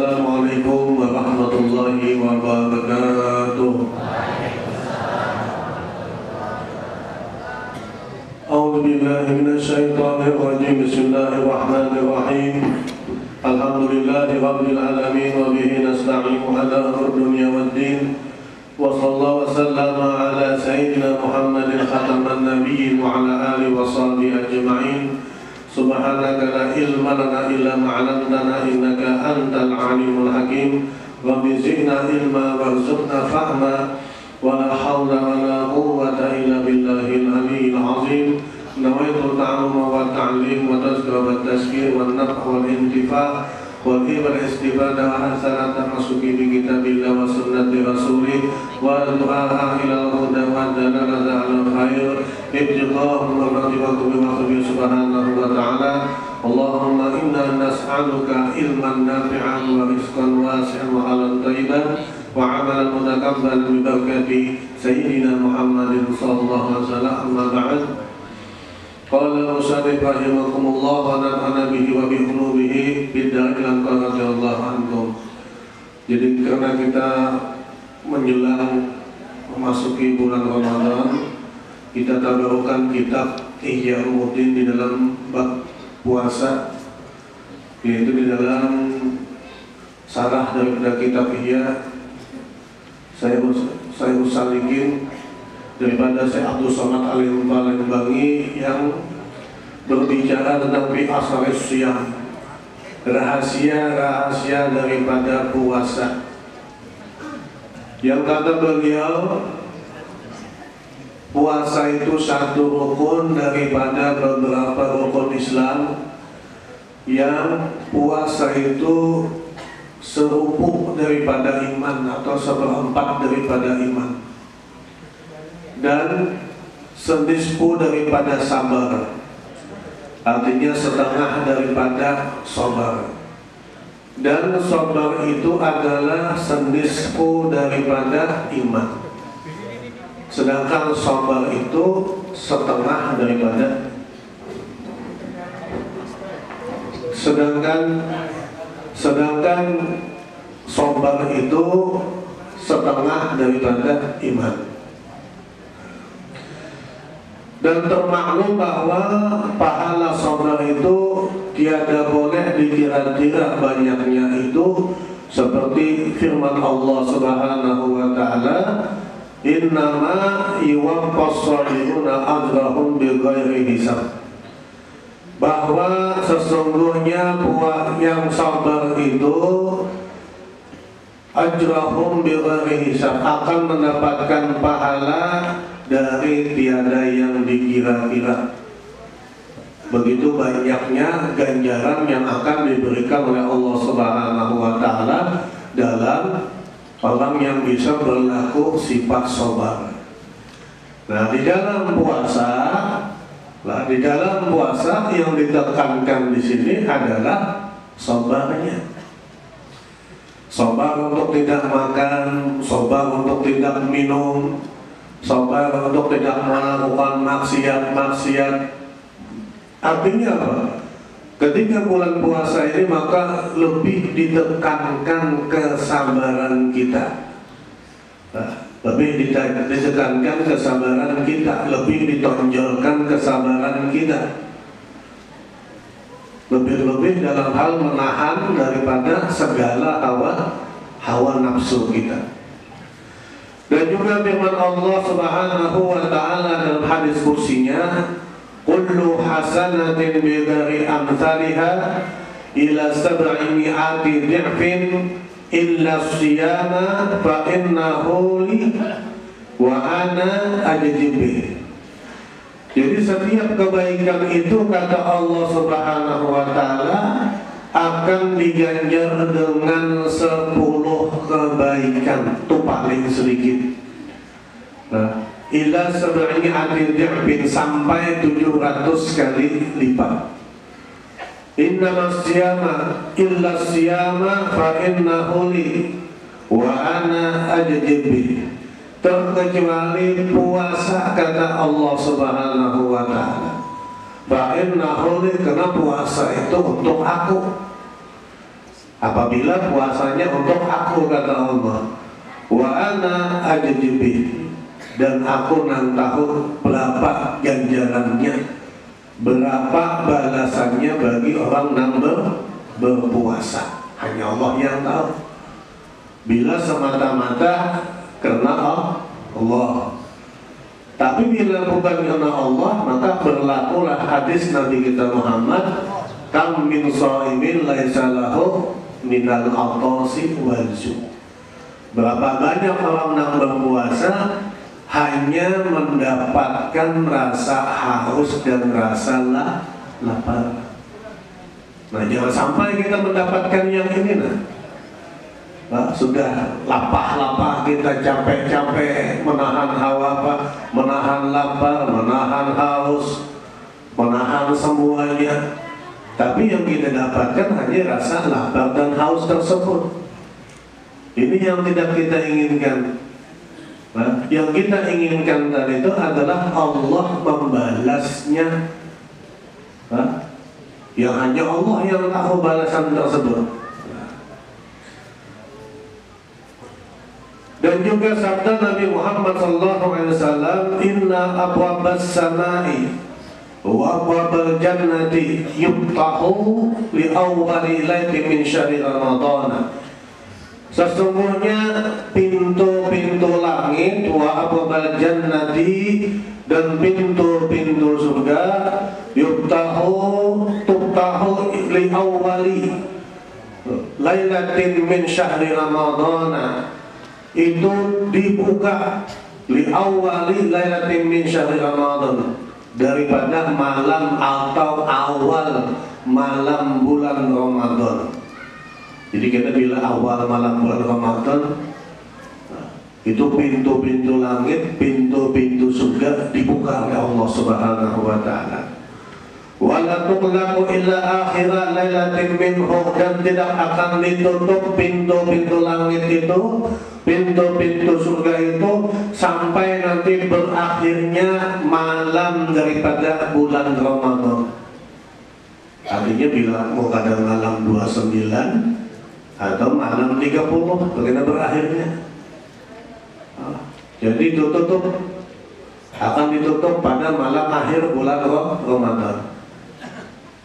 Assalamualaikum warahmatullahi wabarakatuh. A'udzu billahi minasyaitonir rajim. Bismillahirrahmanirrahim. Alhamdulillahi rabbil alamin wa bihi nasta'inu ala umuri dunya waddin. Wa sallallahu wa sallama ala sayyidina Muhammadin khataman nabiyyin wa ala alihi wa sahbihi ajma'in. Subhanaka la ilma lana illa ma 'allamtana innaka antal alimul hakim. Rabbi zidna ilma warzuqna fahma wa la hawla wa la quwwata illa billahil aliyyil azim. Nawaitu ta'alluma wa ta'lim wa tazkira wa tazkir wa naf'a wal intifa' wal wal istifadah wa hasanatan masuki bi kitabillah wa sunnati rasulih wa du'aha ila huda wa dalalata ala khair ibtiqahum wa ma'tibakum bi ma'tibi subhanahu wa ta'ala. Allahumma inna nas'aluka ilman nafi'an wa rizqan wasi'an wa alan tayyiban wa amalan mutakabbalan bi barakati sayyidina Muhammadin sallallahu alaihi wasallam. Amma ba'd. Qala musannif rahimakumullah wa nafa'ana bihi wa bi ulumihi bid'akan radhiyallahu anhum. Jadi karena kita menjelang memasuki bulan Ramadan, kita tabarrukan kitab Ihya Ulumuddin di dalam bab puasa, yaitu di dalam sarah daripada kitab Ihya saya usalikin daripada Syekh Abdul Somad Al-Palembang yang berbicara tentang fi asharis siyam, rahasia-rahasia daripada puasa. Yang kata beliau, puasa itu satu rukun daripada beberapa rukun Islam, yang puasa itu serupuk daripada iman atau seperempat daripada iman, dan senisfu daripada sabar, artinya setengah daripada sabar. Dan sabar itu adalah senisfu daripada iman, sedangkan sabar itu setengah daripada sedangkan sabar itu setengah daripada iman. Dan termaklum bahwa pahala sabar itu tiada boleh dikira-kira banyaknya itu, seperti firman Allah Subhanahu wa taala, innama yuwaffas shabiruna ajrahum bighairi hisab, bahwa sesungguhnya yang sabar itu ajrahum bighairi hisab, akan mendapatkan pahala dari tiada yang dikira-kira. Begitu banyaknya ganjaran yang akan diberikan oleh Allah Subhanahu wa taala dalam orang yang bisa berlaku sifat sabar. Nah, di dalam puasa yang ditekankan di sini adalah sabarnya. Sabar untuk tidak makan, sabar untuk tidak minum, sabar untuk tidak melakukan maksiat. Artinya apa? Ketika bulan puasa ini maka lebih ditekankan kesabaran kita. Lebih ditekankan kesabaran kita, lebih ditonjolkan kesabaran kita. Lebih-lebih dalam hal menahan daripada segala hawa nafsu kita. Dan juga firman Allah Subhanahu wa taala dalam hadis kursinya, kullu hasanatin bighairi amsalha ila sab'i mi'ati dhi'fin illa siyama fa innahu li wa ana ajzibih. Jadi setiap kebaikan itu, kata Allah Subhanahu wa taala, akan diganjar dengan 10 kebaikan, itu paling sedikit. Nah, ila sab'i adil sampai 700 kali lipat. Inna masyama illa siyama fa innahu li wa ana ajzibi. Terkecuali puasa, kata Allah Subhanahu wa taala, fa innahu li, karena puasa itu untuk aku. apabila puasanya untuk aku, kata Allah, wa ana ajibih, dan aku nang tahu berapa ganjarannya, berapa balasannya bagi orang yang berpuasa. Hanya Allah yang tahu. Bila semata-mata karena Allah, tapi bila bukan karena Allah, maka berlakulah hadis Nabi kita Muhammad, kam min shaimin laisa lahu minal atasi wal ju'. Berapa banyak orang yang berpuasa hanya mendapatkan rasa haus dan rasa lapar. Nah, jangan sampai kita mendapatkan yang ini. Sudah lapar kita, capek-capek menahan hawa, menahan lapar, menahan haus, menahan semuanya. Tapi yang kita dapatkan hanya rasa lapar dan haus tersebut. Ini yang tidak kita inginkan. Yang kita inginkan tadi itu adalah Allah membalasnya. Yang hanya Allah yang tahu balasan tersebut. Dan juga sabda Nabi Muhammad SAW, inna abwabas samai wa abwabal jannati yuftahu li awwali laiti min syahri Ramadan. Sesungguhnya pintu-pintu langit wa abwabal jannati, dan pintu-pintu surga, tuftahu li awwali lailatin min syahri Ramadan, itu dibuka li awwali lailatin min syahri Ramadan, daripada malam atau awal malam bulan Ramadan. Jadi kita bila awal malam bulan Ramadan, itu pintu-pintu langit, pintu-pintu surga dibuka oleh Allah Subhanahu wa taala. Wala tuqlaqu illa akhira lailatin minhu, dan tidak akan ditutup pintu-pintu langit itu, pintu-pintu surga itu, sampai nanti berakhirnya malam daripada bulan Ramadan. Artinya bila mau kadang malam 29 atau malam 30, bagaimana berakhirnya? Jadi akan ditutup pada malam akhir bulan Ramadan.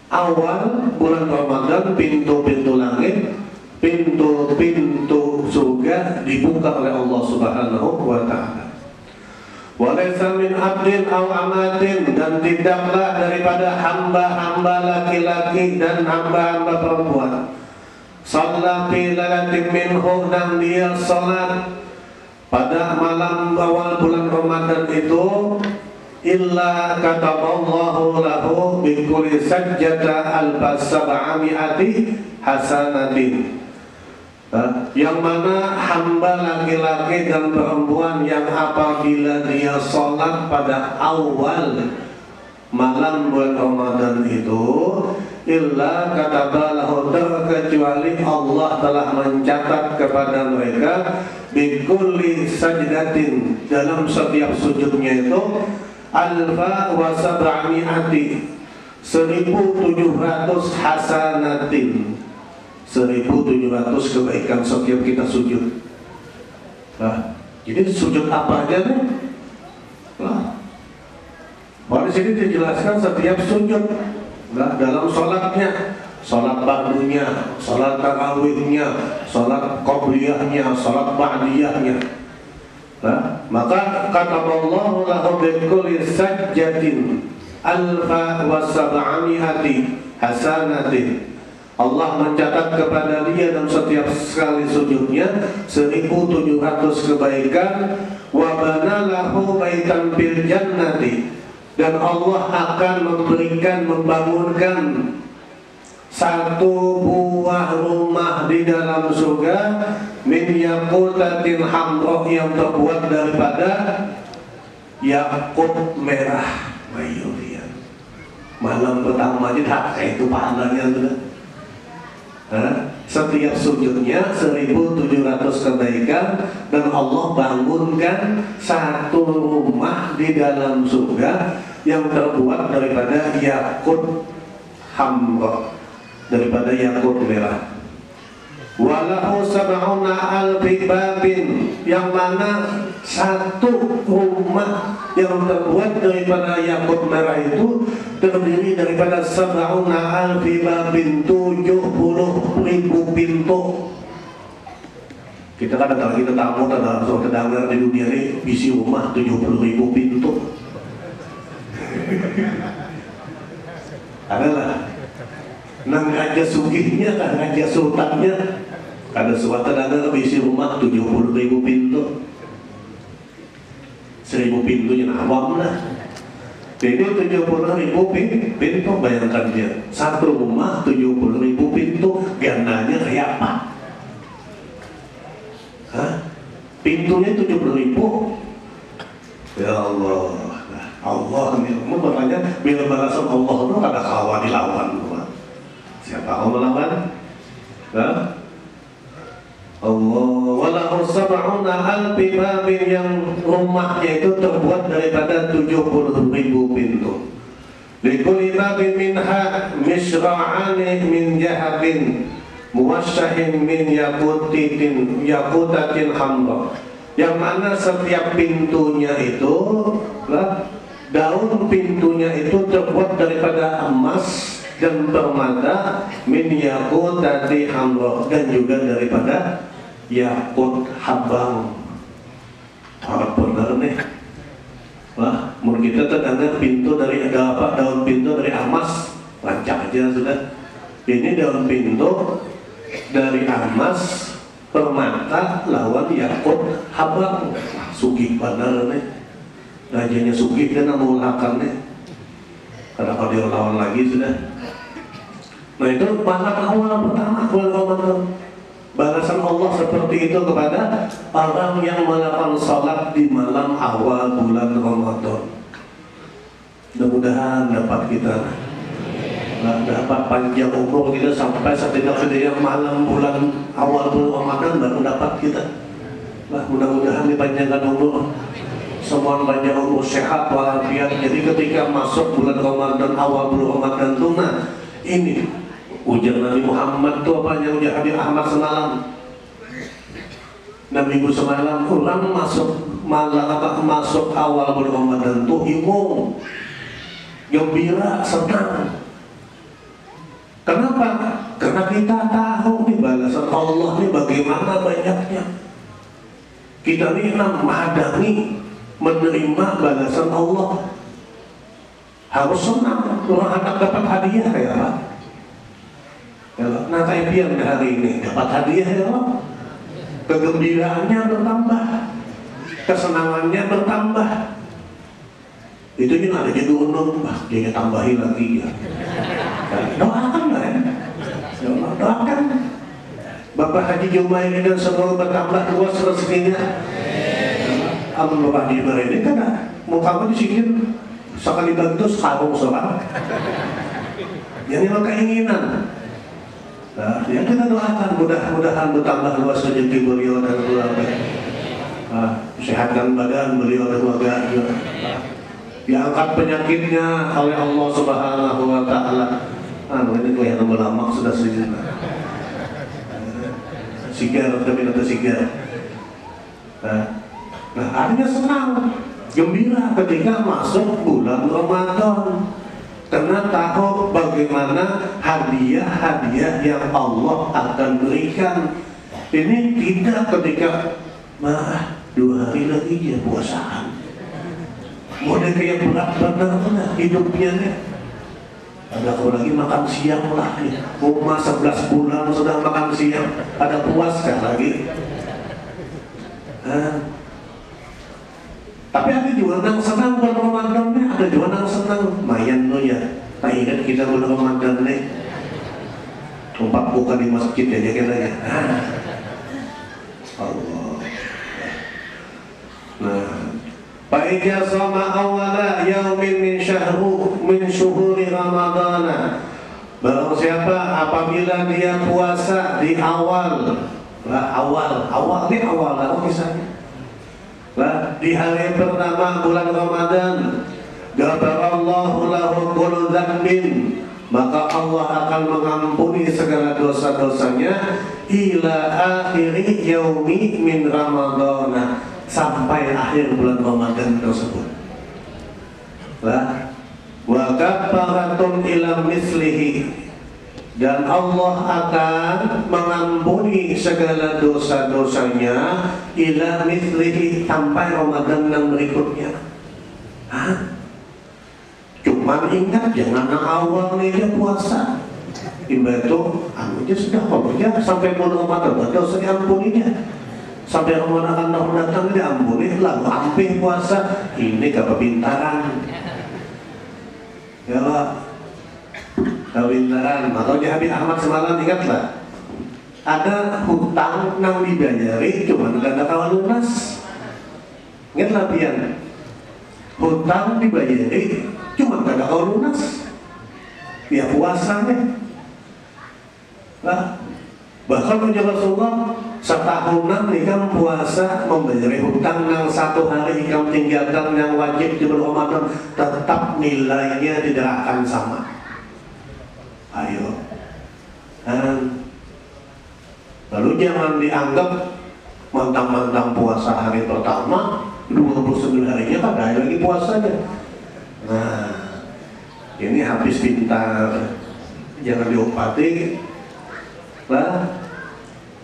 Awal bulan Ramadan pintu-pintu langit, pintu-pintu surga dibuka oleh Allah Subhanahu wa taala. Walaysa min abdin aw amatin, dan tidaklah daripada hamba-hamba laki-laki dan hamba-hamba perempuan, shalla fi lailatin minhu, dan dia salat pada malam awal bulan Ramadan itu, illa kataballahu lahu bi kulli sajjata al-sab'ami'ati hasanatin. Yang mana hamba laki-laki dan perempuan yang apabila dia sholat pada awal malam bulan Ramadan itu, illa kataballahu, terkecuali Allah telah mencatat kepada mereka bikulli sajdatin, dalam setiap sujudnya itu, alfa wa sab'ami'ati, 1.700 hasanatin, 1.700 kebaikan setiap kita sujud. Jadi sujud apa aja nih? Di sini dijelaskan setiap sujud. Dalam sholatnya, sholat fardunya, sholat tarawihnya, sholat qobliyahnya, sholat ba'diyahnya. Maka kata Allah lahu bikulli sajdatin alfa wa sab'ami'ati hasanatin. Allah mencatat kepada dia dalam setiap sekali sujudnya 1.700 kebaikan. Wa bana lahu baitan fil jannati, dan Allah akan membangunkan satu buah rumah di dalam surga, min yaqutatin hamroh, yang terbuat daripada yakut merah. Mayurian. Malam pertama aja itu pahalanya sudah. Setiap sujudnya 1.700 kebaikan, dan Allah bangunkan satu rumah di dalam surga yang terbuat daripada yakut hamroh, daripada yakut merah. Walahu sab'una alfi babin, yang mana satu rumah yang terbuat daripada yakut merah itu terdiri daripada sab'una alfi babin, 70.000 pintu. Kita kan kalau kita tamu ada tetangga di dunia ini isi rumah 70.000 pintu. Adalah nang raja sugihnya kan raja sultannya ada suatu tetangga isi rumah 70.000 pintu. 1.000 pintunya awam lah. Jadi 70.000 pintu, bayangkan dia satu rumah 70.000 pintu, gandanya kayak apa? Hah? Pintunya 70.000. Ya Allah, Allah nih, mau bertanya bila balasan Allah itu ada kawan dilawan. Siapa Allah melawan? Hah? Allah. Walahu sab'una alfi babin, yang rumahnya itu terbuat daripada 70.000 pintu. Likulli babin minha misra'ani min jahabin muwassahin min yakutatin hamra, yang mana setiap pintunya itu daun pintunya itu terbuat daripada emas dan permata, min yakutati hamra, dan juga daripada yakut habang. Harap benar nih. Wah, menurut kita tetangga pintu dari daun pintu dari emas, lancar aja sudah. Ini daun pintu dari emas, permata lawan yakut habang. Sugih benar nih. Rajanya sugih dan mengulahkan nih. Karena kalau dia lawan lagi sudah. Nah itu pahala awal pertama bulan Ramadan. Balasan Allah seperti itu kepada orang yang melakukan salat di malam awal bulan Ramadan. Mudah-mudahan dapat kita dapat panjang umur kita sampai setidak-tidaknya malam bulan awal bulan Ramadan baru dapat kita. Mudah-mudahan dipanjangkan umur. Semua panjang umur, sehat walafiat. Jadi ketika masuk bulan Ramadan, awal bulan Ramadan itu, nah ini ujar Nabi Muhammad itu apa yang ujar Habib Ahmad semalam. Nabi Minggu semalam orang masuk awal bulan Ramadan itu imung, gembira, senang. Kenapa? Karena kita tahu nih balasan Allah nih bagaimana banyaknya. Kita nih menghadapi menerima balasan Allah, harus senang. Orang anak dapat hadiah ya Pak. Nah kayak dia hari ini dapat hadiah ya Allah, kegembiraannya bertambah, kesenangannya bertambah. Itu juga ada jadi untung, dia tambahin lagi ya. Doakan lah ya, doakan Bapak Haji Jumain ini dan semoga bertambah luas rezekinya. Amin Bapak Haji Jumain ini kan muka disikir sekali bantu sekarang soal. Yang memang keinginan. Nah, yang kita doakan mudah-mudahan bertambah luas rezeki beliau dan keluarga. Sehatkan badan beliau dan keluarga. Diangkat penyakitnya oleh Allah Subhanahu wa Ta'ala. Ini kelihatan lama sudah sejenak. Sigar tapi nanti sigar. Nah, artinya senang, gembira ketika masuk bulan Ramadan. Karena tahu bagaimana hadiah-hadiah yang Allah akan berikan. Ini tidak ketika 2 hari lagi ya puasaan. Model kayak berat-berat hidupnya nih. Ada kalau lagi makan siang lah nih. Umar 11 bulan sudah makan siang. Ada puas kan lagi. Tapi ada juga yang senang bulan Ramadan nih, ada juga yang senang mayan tuh ya. Tak ingat kita bulan Ramadan nih, tempat buka di masjid aja kita ya. Allah. Nah, Fa'idya sama awala yaumin min syuhuri Ramadana. Barang siapa apabila dia puasa di awal ini awal lah misalnya. Di hari pertama bulan Ramadan, ghafarallahu lahu kullu dzambin, maka Allah akan mengampuni segala dosa-dosanya ila akhiri yaumi min Ramadhan, sampai akhir bulan Ramadan tersebut. Lah, wa kafaratun ila mislihi, dan Allah akan mengampuni segala dosa-dosanya ila mislihi, sampai Ramadan yang berikutnya. Hah? Cuman ingat, jangan awalnya aja puasa. Ibadah itu anunya sudah pokoknya sampai bulan Ramadan dosa diampuninya. Sampai Ramadan akan tahun datang diampuni, lalu ambil puasa. Ini kepintaran. Ya Pak, kepintaran. Makanya Habib Ahmad semalam ingatlah, ada hutang yang dibayari cuman gak ada kawan lunas. Ingatlah pian, hutang dibayari cuma gak ada kawan lunas. Ya puasanya. Nah, bahkan menjadi Rasulullah setahunan ikam puasa membayar hutang yang satu hari ikam tinggalkan yang wajib di bulan Ramadan, tetap nilainya tidak akan sama. Ayo, lalu jangan dianggap mantang-mantang puasa hari pertama 29 harinya kan ada lagi puasanya. Nah, ini habis pintar, jangan diompati lah.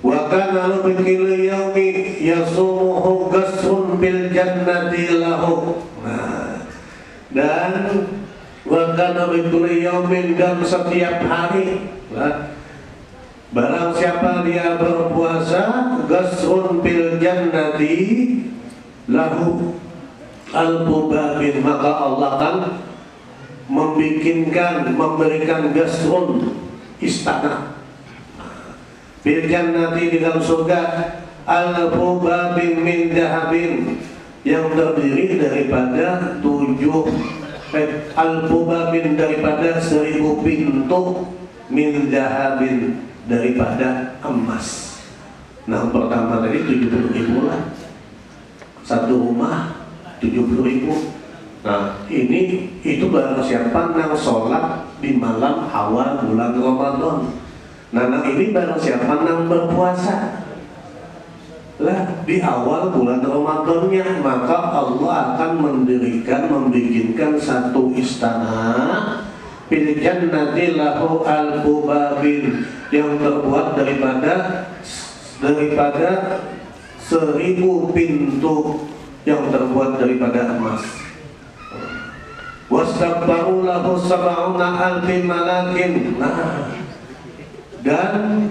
Wa kana bikil yaumi yasumuhu gasrun bil jannati lahu. Nah, dan wa kana bikil yaumin, dan setiap hari lah, barang siapa dia berpuasa gasrun bil jannati lahu al-bubabin, maka Allah akan memberikan gasrun, istana bil jannati, di dalam surga, al-bubabin min dahabin, yang terdiri daripada al-bubabin daripada 1000 pintu, min dahabin daripada emas. Nah, pertama tadi 70.000 lah, satu rumah 70.000. Nah, itu barang siapa yang sholat di malam awal bulan Ramadan. Nah, ini barang siapa yang berpuasa lah di awal bulan Ramadannya, maka Allah akan membikinkan satu istana bil jannati lahu al-bubabin, yang terbuat daripada 1000 pintu yang terbuat daripada emas. Wastabbaru lahu sab'una alfi malakin. Nah, dan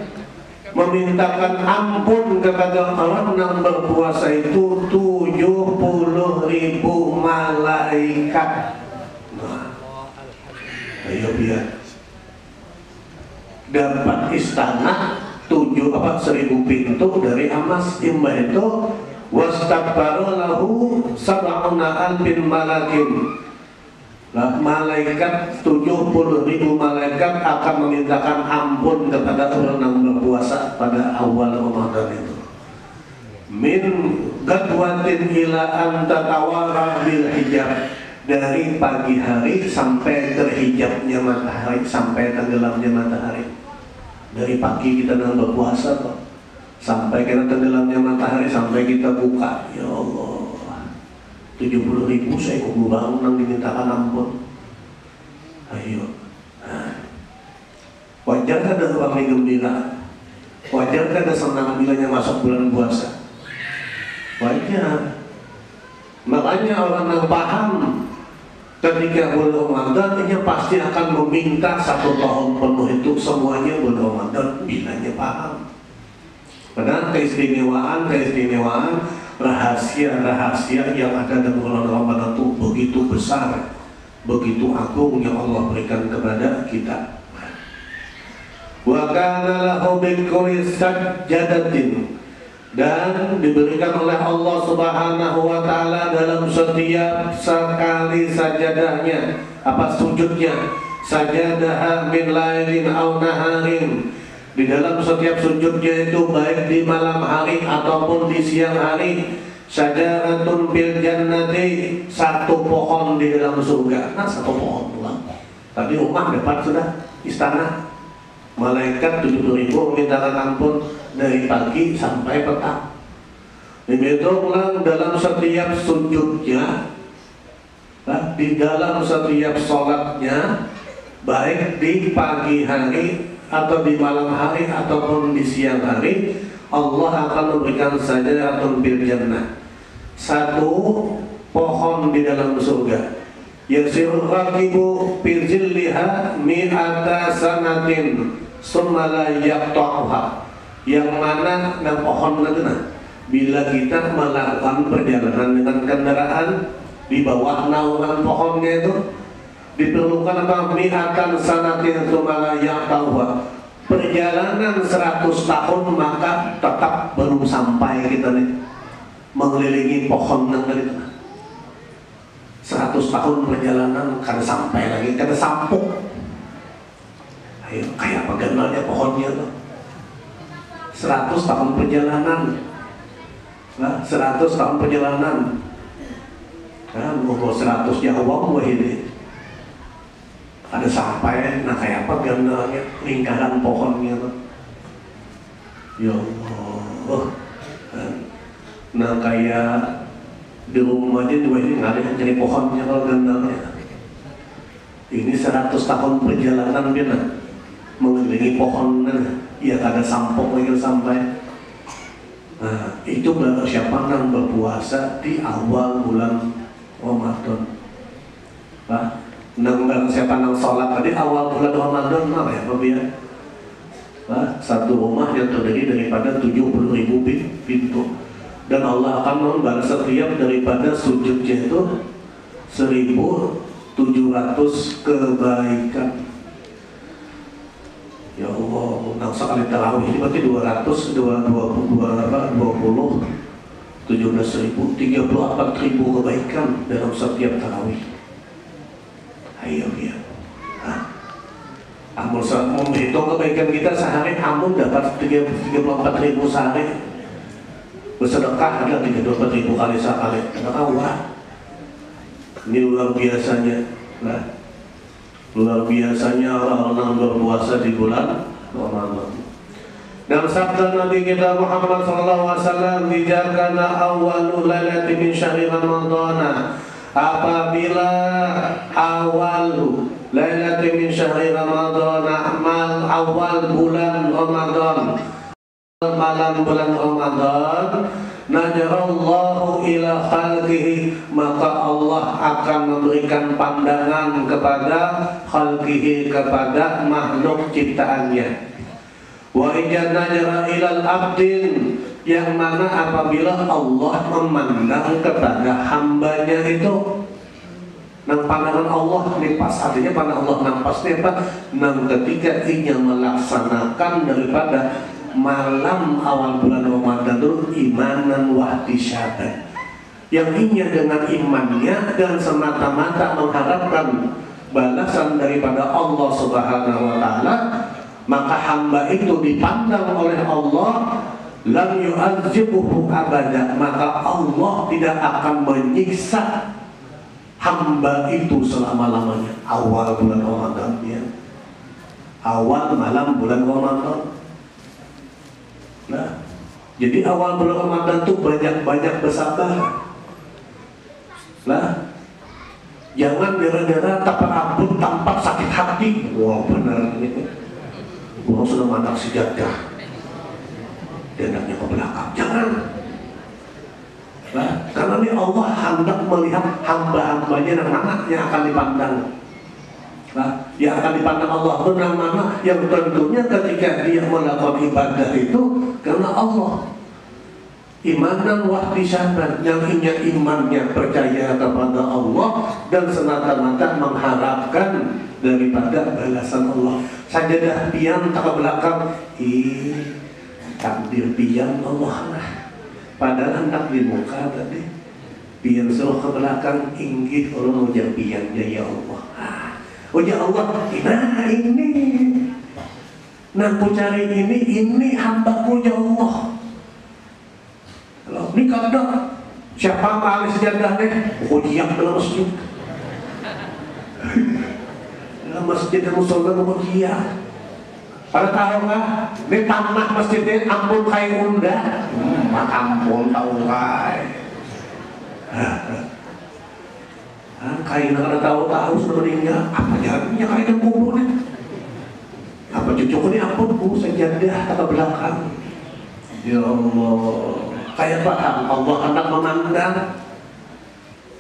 memintakan ampun kepada orang yang berpuasa itu 70.000 malaikat. Nah, ayo biar dapat istana 1000 pintu dari emas. Imba itu wastabbaru lahu sab'una alfin malakin. Nah, malaikat 70.000 malaikat akan memintakan ampun kepada orang yang berpuasa pada awal Ramadan itu. Min gadwatin ila antatawara bil hijab, dari pagi hari sampai terhijabnya matahari, sampai tenggelamnya matahari. Dari pagi kita sedang berpuasa kok, sampai kita tenggelamnya matahari, sampai kita buka. Ya Allah, 70.000 saya kubu bangun yang dimintakan ampun. Ayo, wajar kan ada orang yang gembira, wajar kan ada senang bilanya masuk bulan puasa, wajar. Makanya orang yang paham ketika bulan Ramadan ini pasti akan meminta 1 tahun penuh itu semuanya bulan Ramadan, bilanya paham. Padahal keistimewaan rahasia yang ada dalam bulan Ramadan itu begitu besar, begitu agung yang Allah berikan kepada kita. Wa kana lahu bi kulli sajdatin, dan diberikan oleh Allah Subhanahu wa taala dalam setiap sekali sajadahnya, sujudnya, sajadah min lailin aw naharin, di dalam setiap sujudnya itu baik di malam hari ataupun di siang hari, sajaratun bil jannati, 1 pohon di dalam surga. Nah, 1 pohon pula Tadi rumah depan sudah istana. Malaikat 70.000 memintakan ampun dari pagi sampai petang. Begitu pulang dalam setiap sujudnya, di dalam setiap sholatnya, baik di pagi hari atau di malam hari ataupun di siang hari, Allah akan memberikan sajadatun bil jannah, satu pohon di dalam surga. Yasirul raqibu fi zilliha mi'ata sanatin summa la yaqta'uha, yang mana pohon itu bila kita melakukan perjalanan dengan kendaraan di bawah naungan pohonnya itu diperlukan apa? Mi'atan sanatin summa la yaqta'uha, perjalanan 100 tahun maka tetap belum sampai kita nih mengelilingi pohon yang tadi. 100 tahun perjalanan kada sampai lagi, kada sampuk. Ayo, kayak apa ganalnya pohonnya tuh. 100 tahun perjalanan. Nah, 100 tahun perjalanan. Nah, mau 100 jauh ini. Ada sampai, nah kayak apa ganalnya lingkaran pohonnya tuh. Ya Allah. Nah kayak di rumah aja juga ini nggak ada yang cari pohonnya kalau gandalnya. Ini 100 tahun perjalanan dia mengelilingi pohon, ya ada sampok lagi sampai. Nah itu baru siapa yang berpuasa di awal bulan Ramadan. Nah, barang siapa yang sholat tadi awal bulan Ramadan apa ya Bapak ya? Nah, satu rumah yang terdiri daripada 70.000 pintu. Dan Allah akan membalas setiap daripada sujudnya itu 1.700 kebaikan. Ya Allah, nah sekali tarawih ini berarti 17.000, 34.000 kebaikan dalam setiap tarawih. Ayo ya. Amun menghitung kebaikan kita sehari, amun dapat 34.000 sehari. Bersedekah ada 34.000 kali sekali. Wah, ini luar biasanya. Nah, luar biasanya orang-orang berpuasa di bulan Ramadan. Dan sabda Nabi kita Muhammad SAW, "Bijakana awalul lailati min syahri Ramadana." Apabila awalu lailati min syahri Ramadana, amal awal bulan Ramadan, malam bulan Ramadan, najarallahu ila khalqihi, maka Allah akan memberikan pandangan kepada khalqihi, kepada makhluk ciptaannya. Wa ijad najara ilal abdin, yang mana apabila Allah memandang kepada hambanya itu, nang pandangan Allah nipas, artinya pandangan Allah nampas apa? Nang ketika ia melaksanakan daripada malam awal bulan Ramadan itu imanan wahtisyatan, yang inya dengan imannya dan semata-mata mengharapkan balasan daripada Allah Subhanahu wa Ta'ala, maka hamba itu dipandang oleh Allah, lam yu'adzibuhu abada, maka Allah tidak akan menyiksa hamba itu selama-lamanya. Awal bulan Ramadan ya, awal malam bulan Ramadan. Nah, jadi awal bulan Ramadan tuh banyak-banyak bersabar. Nah, jangan gara-gara tak ampun tampak sakit hati. Wah benar ini. Orang sudah mandang sejadah, dendamnya ke belakang. Jangan. Nah, karena ini Allah hendak melihat hamba-hambanya yang mana yang akan dipandang. Nah, yang akan dipandang Allah benar mana, yang tentunya ketika dia melakukan ibadah itu karena Allah. Imanan wahtisyatan, yang imannya percaya kepada Allah dan semata-mata mengharapkan daripada balasan Allah. Sajadah pian tak ke belakang, takdir pian Allah lah. Padahal hendak di muka tadi, pian suruh ke belakang, inggih orang ujar piannya ya Allah. Oh ya Allah, nah ini, nah ku cari ini hambaku ya Allah. Kalau ini kada siapa mali sejadah deh, oh diam dalam masjid. masjid musola ujian. Pada tahu nggak? Di tanah masjidnya ampun kayak unda. Ampun tahu nggak? Kain ada tahu sebenarnya apa jalannya kain yang kuburnya? Apa cucuku ini ampun sajadah kata belakang. Ya Allah, kayak paham Allah hendak memandang.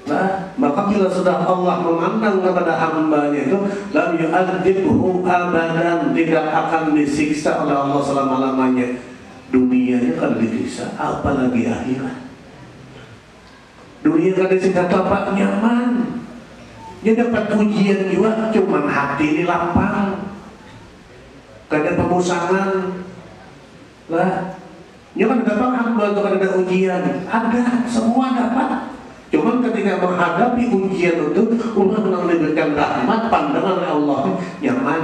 Nah, maka bila sudah Allah memandang kepada hambanya itu, lam yu'adzibhu abadan, tidak akan disiksa oleh Allah selama-lamanya. Dunianya kan disiksa, apalagi akhirat. Dunia kan disiksa apa nyaman. Dia dapat ujian juga, cuman hati ini lapang. Kada pemusangan. Lah, dia kan dapat hamba itu kan ada ujian, ada semua dapat. Cuman ketika menghadapi ujian itu, Allah memberikan rahmat pandangan oleh Allah nyaman.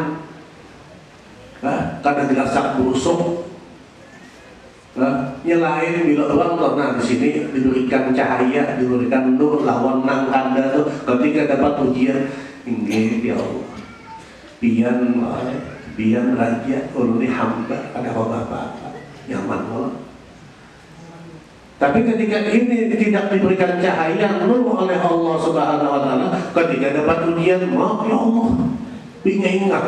Kadang dirasa busuk. Nyelain bila orang nah di sini diberikan cahaya, diberikan nur, lawan nang kanda tuh ketika dapat ujian, inggih ya Allah. Biar raja uluni hamba ada bapak-bapak nyaman Allah. Tapi ketika ini tidak diberikan cahaya nur oleh Allah Subhanahu wa taala, ketika dapat ujian, maaf ya Allah, ingat.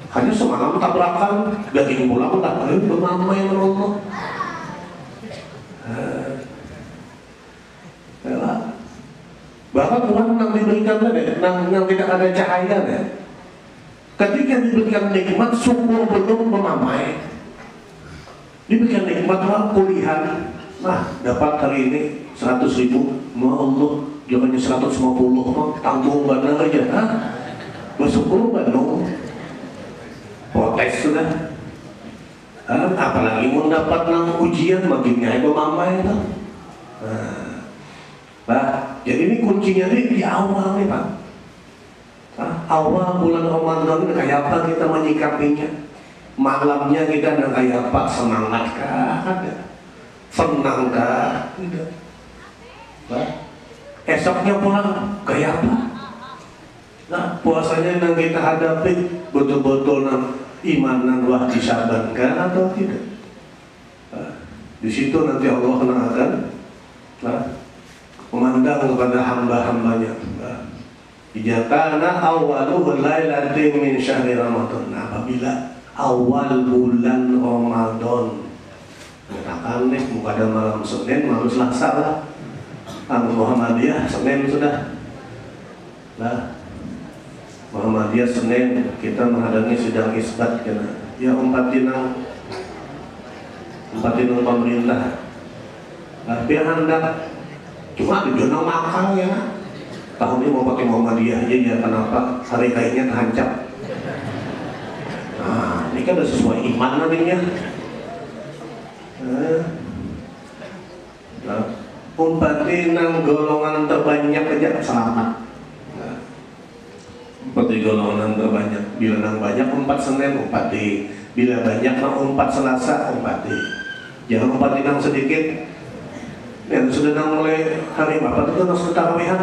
Hanya semalam tabrakan, daging pulang tak boleh bernamai Allah. Bahkan Tuhan yang diberikan yang tidak ada cahaya ya. Ketika diberikan nikmat, syukur belum memamai. Diberikan nikmat kuliah. Nah, dapat hari ini 100.000, ma Allah, jangannya 150, tanggung benar aja, bersyukur benar, protes sudah, apalagi mendapat nang ujian makinnya itu mamai kan, jadi ini kuncinya di awal nih Pak, awal bulan Ramadan ini kayak apa kita menyikapinya, malamnya kita ada kayak apa, semangat kah ada. Senang kah? Tidak. Esoknya pulang kayak apa? Nah, puasanya yang kita hadapi betul-betul imanan wah disabarkan atau tidak? Di situ nanti Allah akan memandang kepada hamba-hambanya. Ijatana awwaluhu lailatin min syahri Ramadan. Apabila awal bulan Ramadan, katakan nih, muka ada malam Senin, malam Selasa lah. Muhammadiyah Senin sudah. Nah, Muhammadiyah Senin kita menghadapi sidang isbat kena. Ya umpatinang pemerintah. Nah, biar hendak cuma di zona makal ya. Tahun ini mau pakai Muhammadiyah aja ya, kenapa hari kayaknya terhancap. Nah, ini kan udah sesuai iman nantinya. Umpati nang golongan terbanyak aja selamat. Umpati golongan terbanyak. Bila nang banyak 4 Senin umpati. Bila banyak nang 4 Selasa umpati. Jangan umpati nang sedikit. Dan sudah nang mulai hari apa itu nang sudah tarawihan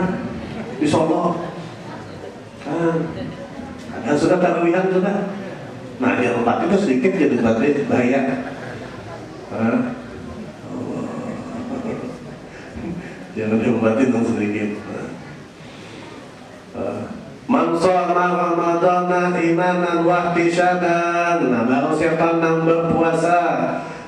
di Solo. Ada sudah tarawihan sudah. Nah yang umpati itu sedikit jadi berarti bahaya. Jangan diobatin dong sedikit. Man shoma Ramadana imanan wa ihtisaban. Nah, baru siapa yang berpuasa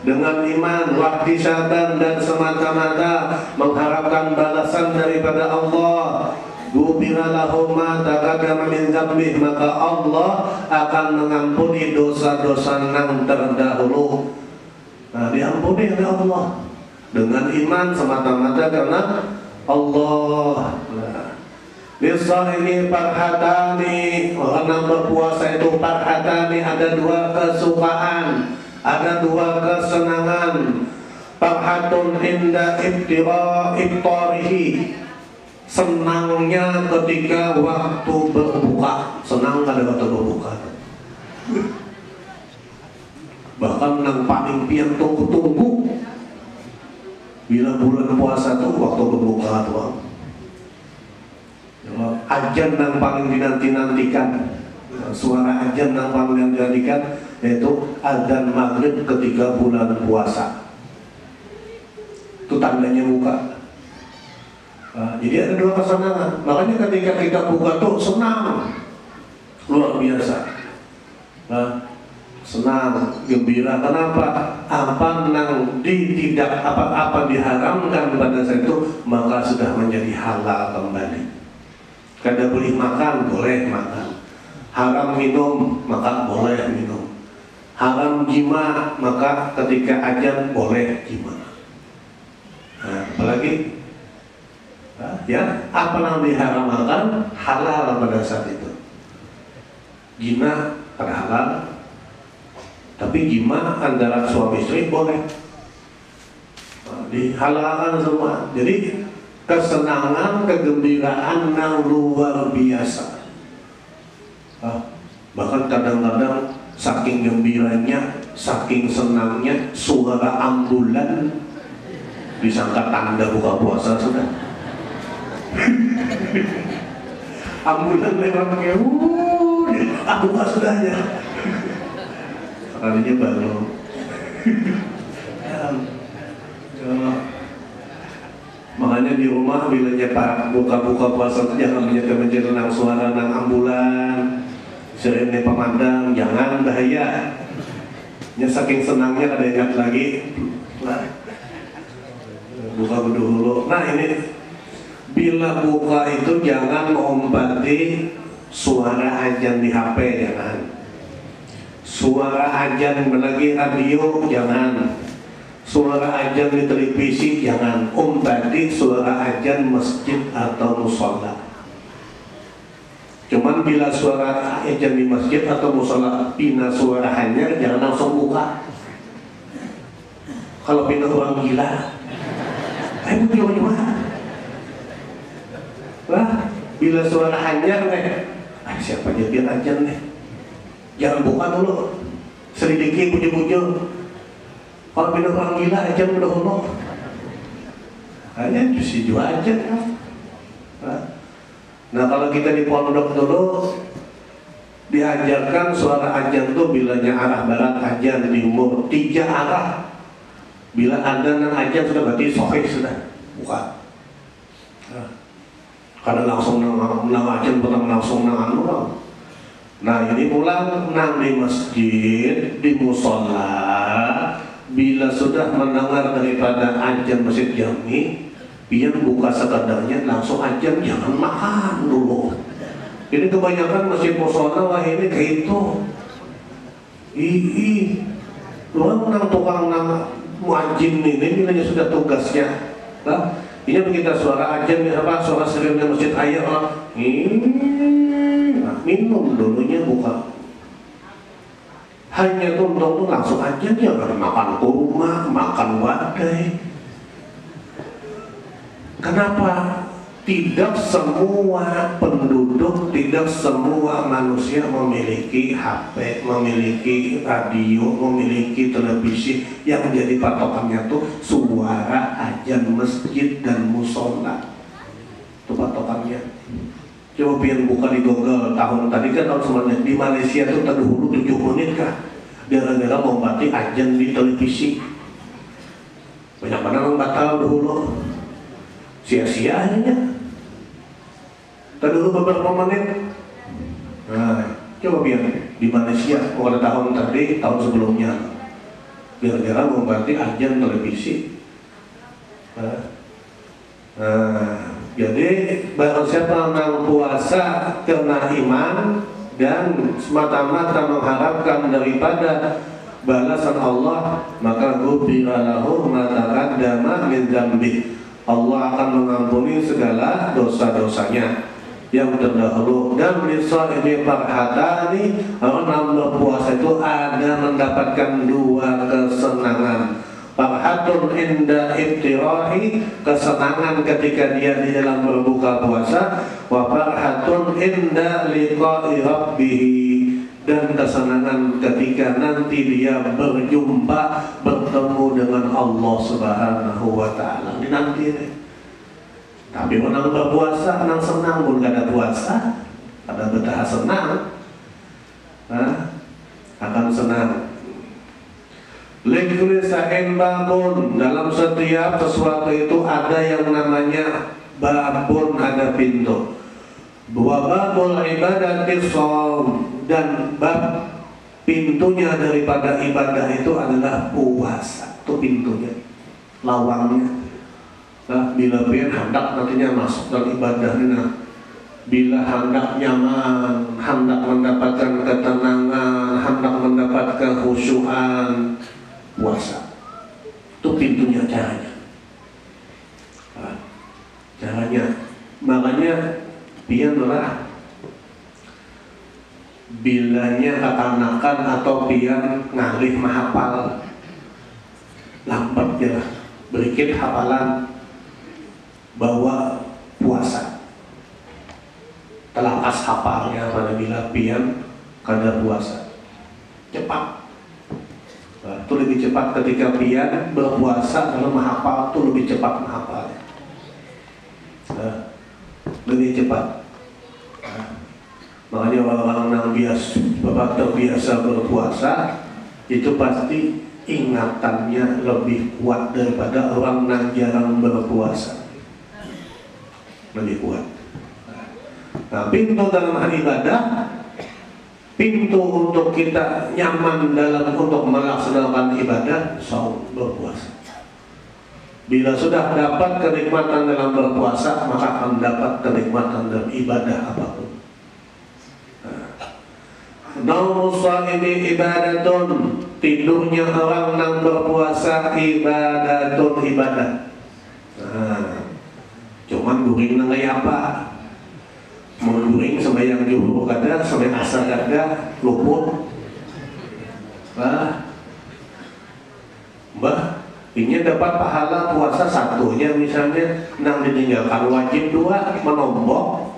dengan iman wa ihtisaban dan semata-mata mengharapkan balasan daripada Allah, ghufira lahu ma taqaddama min dzambih, maka Allah akan mengampuni dosa-dosa yang terdahulu. Nah, diampuni oleh Allah dengan iman semata-mata karena Allah. Bisa ini parhatani, orang yang berpuasa itu parhatani, ada 2 kesukaan, ada 2 kesenangan. Parhatun inda iftarihi, senangnya ketika waktu berbuka, senang pada waktu berbuka. Bahkan yang paling pian tunggu-tunggu bila bulan puasa tuh waktu berbuka tuh, ajan yang paling dinanti-nantikan. suara azan yang paling digantikan yaitu azan maghrib ketika bulan puasa. Itu tandanya buka. Jadi ada dua kesenangan. Makanya ketika kita buka tuh senang, luar biasa. Senang, gembira. Kenapa? Apa nang tidak apa diharamkan pada saat itu maka sudah menjadi halal kembali. Kada boleh makan, boleh makan. Haram minum, maka boleh minum. Haram jima, maka ketika azan boleh jima. Apalagi ya, apa yang diharamkan halal pada saat itu. Jina ada halal, tapi jima antara suami istri boleh. Dihalalkan semua. Jadi kesenangan, kegembiraan yang luar biasa. Bahkan kadang-kadang saking gembiranya, saking senangnya, suara ambulan disangka tanda buka puasa sudah. Ambulan lewat pakai buka sudahnya. Kalinya baru. Makanya di rumah bila nyepak buka-buka puasa itu jangan menyetir nang suara nang ambulan, sirene pemandang, jangan, bahaya. Nya saking senangnya ada ingat lagi. Buka dulu. Nah ini bila buka itu jangan mengombati suara azan di HP, jangan. Suara azan lagi radio, jangan. Suara azan di televisi, jangan. Tadi suara azan masjid atau musola. Cuman bila suara azan di masjid atau musola pina suara hanya, jangan langsung buka. Kalau pina orang gila, coba. Wah, bila suara hanya siapa aja biar azan nih. Jangan buka dulu. Selidiki puji-puji. Kalau bina orang gila aja udah ngomong, hanya si jual aja kan. Nah kalau kita di pondok dulu diajarkan suara azan tuh bilanya arah barat azan, timur, 3 arah. Bila ada nang azan sudah berarti sahih sudah, bukan. Karena langsung nang azan bukan langsung nang anu. Nah ini pulang nang di masjid, di musola. Bila sudah mendengar daripada azan masjid jami, biar buka sekadarnya langsung azan, jangan makan dulu. Ini kebanyakan masjid musola wah ini kayak itu. Luang nang tukang nama muadzin ini bilanya sudah tugasnya. Nah, ini kita suara azan apa suara sirine masjid ayat lah. Minum dulunya buka. Hanya tuntung tuh langsung aja dia nggak makan kurma, makan wadai. Kenapa? Tidak semua penduduk, tidak semua manusia memiliki HP, memiliki radio, memiliki televisi yang menjadi patokannya tuh suara azan masjid dan musola. Itu patokannya. Coba biar buka di Google tahun tadi kan tahun sebenarnya di Malaysia tuh terdahulu 7 menit kah gara-gara membati azan di televisi. Banyak mana yang batal dahulu sia-sia aja terdahulu beberapa menit. Nah coba biar di Malaysia pada tahun tadi tahun sebelumnya gara-gara membati azan televisi. Jadi barang siapa yang puasa karena iman dan semata-mata mengharapkan daripada balasan Allah, maka ghufira lahu ma taqaddama min dzambi. Allah akan mengampuni segala dosa-dosanya yang terdahulu. Dan bisa ini farhatani, orang berpuasa itu ada mendapatkan 2 kesenangan. Farhatun inda iftirahi, kesenangan ketika dia di dalam berbuka puasa. Wa farhatun inda liqa'i rabbihi, dan kesenangan ketika nanti dia berjumpa bertemu dengan Allah Subhanahu wa taala. Ini nanti nih. Tapi menang berpuasa, nang senang pun gak ada puasa, ada betah senang. senang. Likulli sa'in babun, dalam setiap sesuatu itu ada yang namanya babun, ada pintu. Wa babul ibadati shaum, dan bab pintunya daripada ibadah itu adalah puasa. Itu pintunya, lawangnya. Nah, bila pian hendak nantinya masuk dalam ibadahnya, nah, bila hendak nyaman, hendak mendapatkan ketenangan, hendak mendapatkan khusyuan, puasa. Itu pintunya, caranya. Nah, caranya, makanya pianlah bilanya kekanakan atau pian ngalih mahapal lambat ya, berikit hafalan bahwa puasa telakas hafalnya pada bila pian kada puasa cepat. Nah, itu lebih cepat ketika pian berpuasa dalam menghafal, itu lebih cepat menghafalnya. Nah, lebih cepat. Nah, makanya orang-orang yang terbiasa berpuasa itu pasti ingatannya lebih kuat daripada orang yang jarang berpuasa. Lebih kuat. Nah, pintu dalam hal ibadah, pintu untuk kita nyaman dalam untuk melaksanakan ibadah, saum, berpuasa. Bila sudah dapat kenikmatan dalam berpuasa, maka akan dapat kenikmatan dalam ibadah apapun. Naumus shaimi ibadatun, tidurnya orang yang berpuasa ibadatun, ibadah. Nah, cuman guring nang kayak apa? Mau guring sembahyang zuhur kada, sembahyang asar kada, luput. Mbah, ini dapat pahala puasa satunya misalnya, nang ditinggalkan wajib dua, menombok.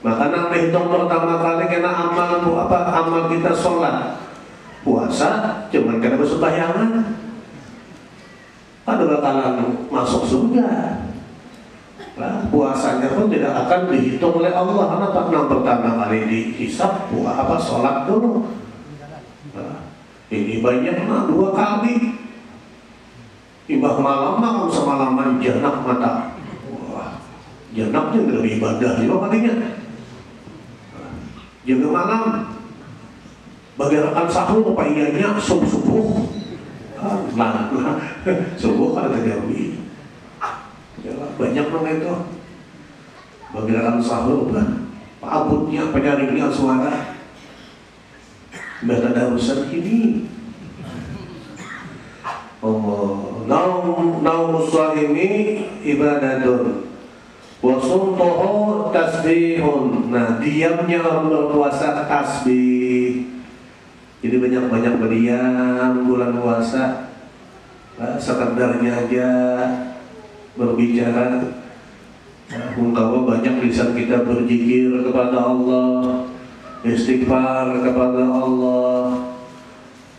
Maka nang dihitung pertama kali kena amal kita sholat, puasa, cuman kada bersembahyangan, ada bakalan masuk surga. Nah, puasanya pun tidak akan dihitung oleh Allah karena nang pertama kali dihisab sholat dulu. Nah, ini banyak mah 2 kali. Imbah malam makan semalaman janak mata. Wah, janaknya lebih ibadah juga katanya. Jaga malam, bagaikan sahur apa iyanya subuh. Subuh kan terjadi. Banyak dong itu. Bagaikan sahur kan, abutnya penyaringnya suara. Biar ada urusan ini. Naumus shaimi ibadatun wa sumtuhu tasbihun. Nah, diamnya orang berpuasa tasbih. Jadi banyak-banyak berdiam bulan puasa. Sekedarnya aja berbicara. Mungkin banyak lisan kita berzikir kepada Allah, istighfar kepada Allah.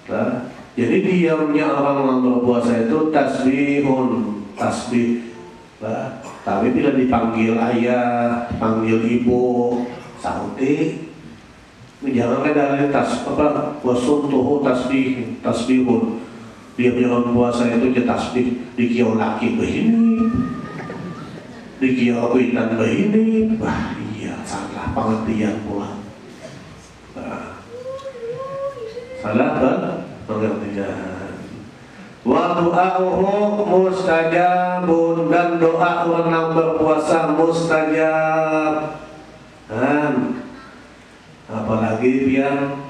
Nah, jadi diamnya orang berpuasa itu tasbihun, tasbih. Nah, tapi bila dipanggil ayah, panggil ibu, sauti, jangan dari wasumtuhu tasbihun. Diamnya orang puasa itu tasbih, dikiau laki begini, dikiau kuitan begini. Wah iya, salah pengertian pula. Nah, salah pengertian. Wa du'a'uhu mustajabun, dan doa orang berpuasa mustajab. Apalagi biar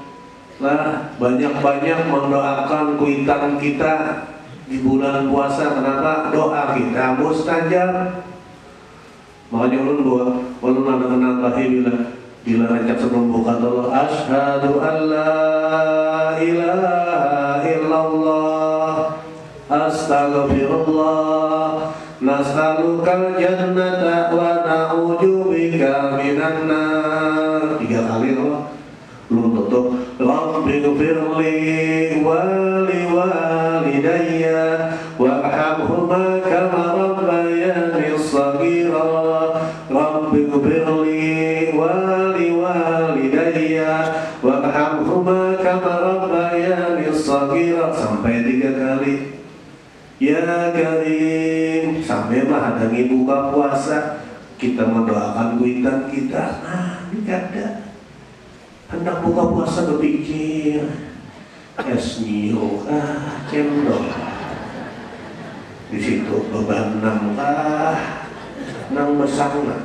banyak-banyak mendoakan kuitan kita di bulan puasa. Kenapa? Doa kita mustajab. Makanya ulun ada kenal bila rancak sebelum buka Allah, asyhadu an la ilaha illallah, astaghfirullah, nas'alukal jannata wa na'udzubika minan nar. 3 kali Allah. Belum tutup. Rabbighfirli wa liwalidayya warhamhuma kama rabbayani shaghira. Rabbighfirli wa liwalidayya warhamhuma kama Ya Karim, sampai mah hadangi buka puasa, kita mendoakan kuitan kita. Nah, ini kada. Hendak buka puasa berpikir, es nyiho cendol. Di situ beban nang besarna.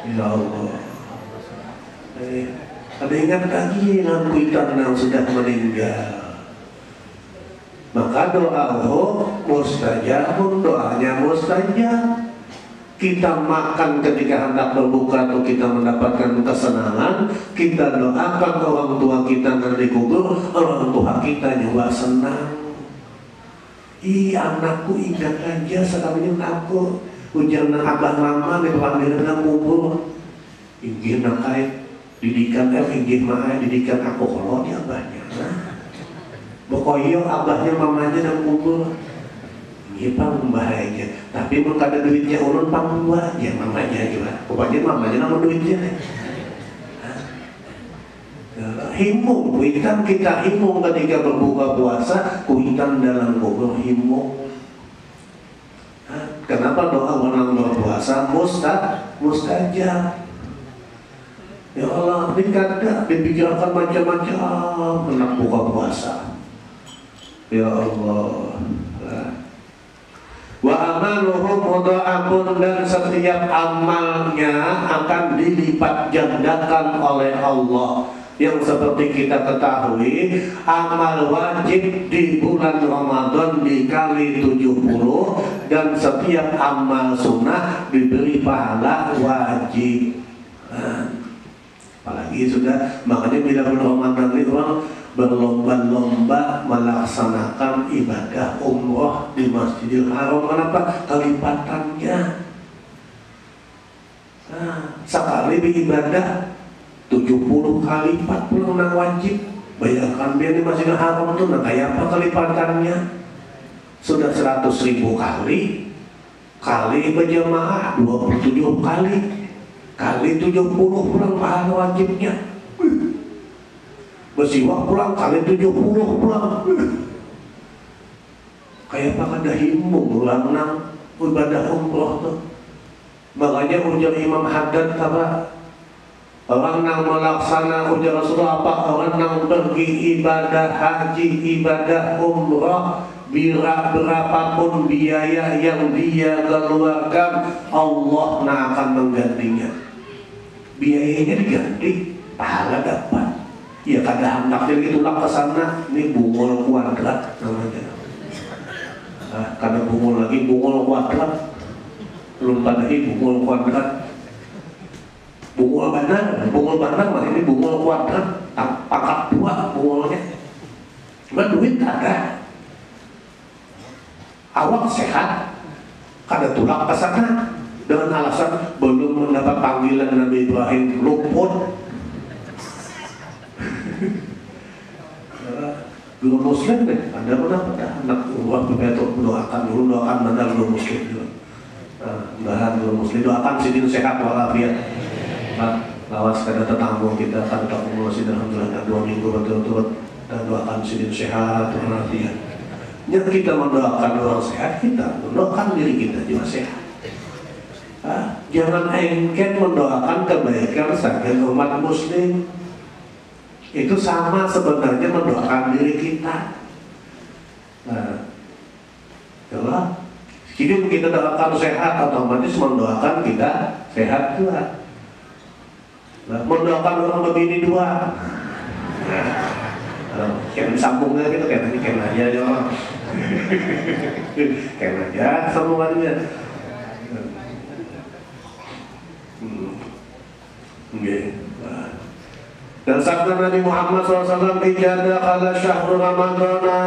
Ya Allah. Ada ingat lagi dengan kuitan yang sudah meninggal. Maka doa mustajab, doanya mustajab. Kita makan ketika hendak berbuka atau kita mendapatkan kesenangan, kita doakan orang tua kita nanti kubur, orang tua kita juga senang. Ih, anakku ingat aja sekarang aku ujar abah mama di panggilan kubur. Inggih nakai didikan inggih mah didikan aku kalau dia abahnya. Pokoknya abahnya mamanya dan kubur. Ini pang bahaya. Tapi mau kada duitnya ulun pang dua aja mamanya juga. Pokoknya mamanya nama duitnya. Himung, kuitan kita himung ketika berbuka puasa, kuitan dalam kubur himung. Kenapa doa orang berpuasa mustajab? Ya Allah, ini kada dipikirkan macam-macam hendak buka puasa. Ya Allah. Wa amaluhum mudha'afun, dan setiap amalnya akan dilipat gandakan oleh Allah. Yang seperti kita ketahui, amal wajib di bulan Ramadan dikali 70, dan setiap amal sunnah diberi pahala wajib. Apalagi sudah, makanya bila bulan Ramadan ini orang berlomba-lomba melaksanakan ibadah umroh di Masjidil Haram. Kenapa? Kelipatannya. Sekali beribadah 70 kali 40 nang wajib. Bayangkan dia di Masjidil Haram itu, nah kayak apa kelipatannya? Sudah 100.000 kali berjamaah 27 kali 70 pulang pahala wajibnya. Bersiwak pulang kali 70 pulang. Kayak apa kada himung ulang nang ibadah umroh tuh. Makanya ujar Imam Haddad apa? Orang nang melaksana ujar Rasulullah apa? Orang nang pergi ibadah haji, ibadah umroh, berapapun biaya yang dia keluarkan, Allah akan menggantinya. Biayanya diganti, pahala dapat. Ya kada handaknya gitu lah kesana. Ini bungul kuadrat namanya. Kada bungul lagi, bungul kuadrat. Belum pada bungul kuadrat. Bungul bandar mah ini bungul kuadrat. Pangkat 2 bungulnya. Cuma duit kada. Awak sehat, kada tulak kesana dengan alasan belum mendapat panggilan Nabi Ibrahim, luput. Dulu muslim deh, ada apa anak umroh begitu doakan dulu, doakan mandal dulu muslim juga. Bahan dulu muslim doakan sidin sehat walafiat. Lawas kada tetangga kita kan tak umroh sidin alhamdulillah 2 minggu betul-betul, dan doakan sidin sehat walafiat. Yang kita mendoakan orang sehat, kita mendoakan diri kita juga sehat. Jangan engket mendoakan kebaikan sebagai umat muslim. Itu sama sebenarnya mendoakan diri kita. Kalau kita doakan sehat, otomatis mendoakan kita sehat juga. Mendoakan orang begini dua. Kayak sambungnya gitu, kayak aja orang. Kayak aja sambungannya. Dan sabda Nabi Muhammad SAW, "Ijada kala syahrul Ramadana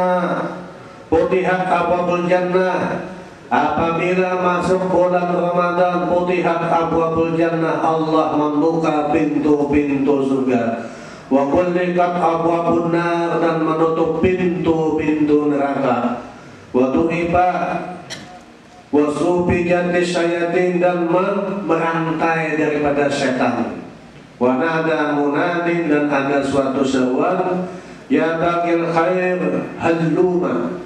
putihat abwabul jannah." Apabila masuk bulan Ramadan, putihat abwabul jannah, Allah membuka pintu-pintu surga. Wa kullikat abwabun nar, dan menutup pintu-pintu neraka. Wa tuhiba wa sufijati syayatin, dan merantai daripada setan. Wa nada munadin, dan ada suatu seruan, ya baqil khair haluma,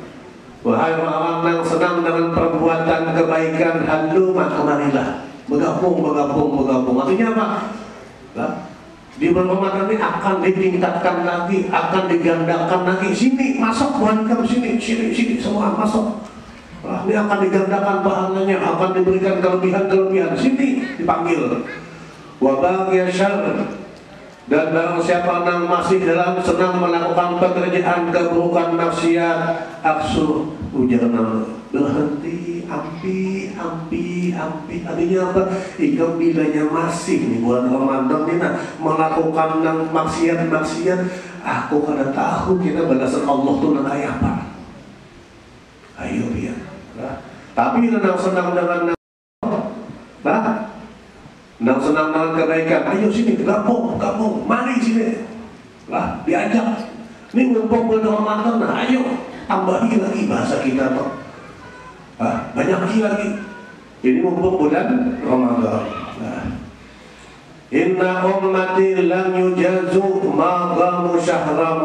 Wahai orang yang senang dengan perbuatan kebaikan, haluma kemarilah, bergabung. Artinya apa? Nah, di bulan Ramadan ini akan ditingkatkan lagi, akan digandakan lagi. Sini masuk Tuhan kamu, sini semua masuk. Nah, ini akan digandakan pahalanya, akan diberikan kelebihan. Sini dipanggil. Wabaghi syarr, dan barang siapa yang masih dalam senang melakukan pekerjaan keburukan maksiat, aksu ujarna, berhenti, ampi. Artinya apa? Ikam bilanya masih di bulan Ramadan ini melakukan maksiat, aku kada tahu kita balasan Allah tuh nang kayak apa. Ayo ya. Nah, tapi nang senang dengan nang senang dengan kebaikan, ayo sini gabung, mari sini. Lah diajak. Ini mumpung bulan Ramadan, nah ayo tambahi lagi bahasa kita toh. Banyak lagi. Ini mumpung bulan Ramadan. Nah. Inna ummati lam yujazu ma ghamu syahra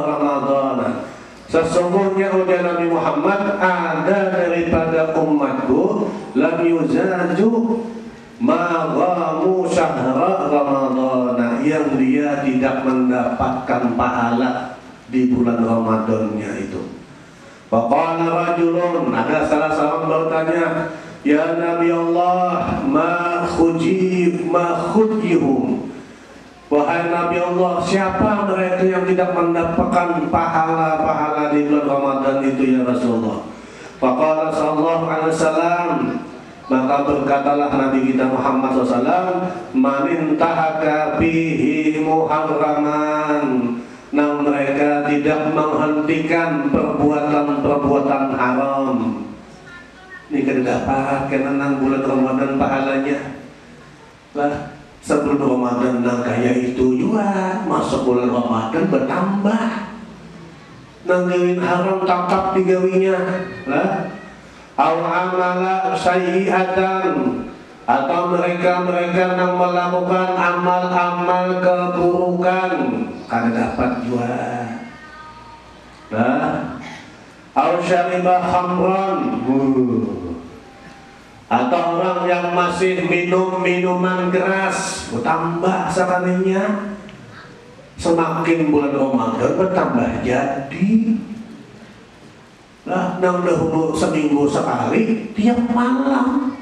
Ramadan. Sesungguhnya ujar Nabi Muhammad, ada daripada umatku lam yuzaju maghamu syahra Ramadhan, yang dia tidak mendapatkan pahala di bulan Ramadannya itu. Faqala rajulun, ada salah seorang bertanya, ya Nabi Allah, ma khujihum, wahai Nabi Allah, siapa mereka yang tidak mendapatkan pahala di bulan Ramadan itu ya Rasulullah? Faqala sallallahu alaihi wasallam, maka berkatalah Nabi kita Muhammad SAW, manintahaka fihi muharraman, nah mereka tidak menghentikan perbuatan haram. Ini kan dapat karena bulan Ramadan pahalanya lah. Sebelum Ramadan nang kaya itu juga masuk bulan Ramadan bertambah, nang gawin haram tangkap digawinya lah. Aw amala sayyi'atan, atau mereka yang melakukan amal keburukan kada dapat juga. Nah, aw syariba khamran, atau orang yang masih minum minuman keras, bertambah sekalinya. Semakin bulan Ramadan bertambah jadi. Nah, nang dahulu seminggu sekali tiap malam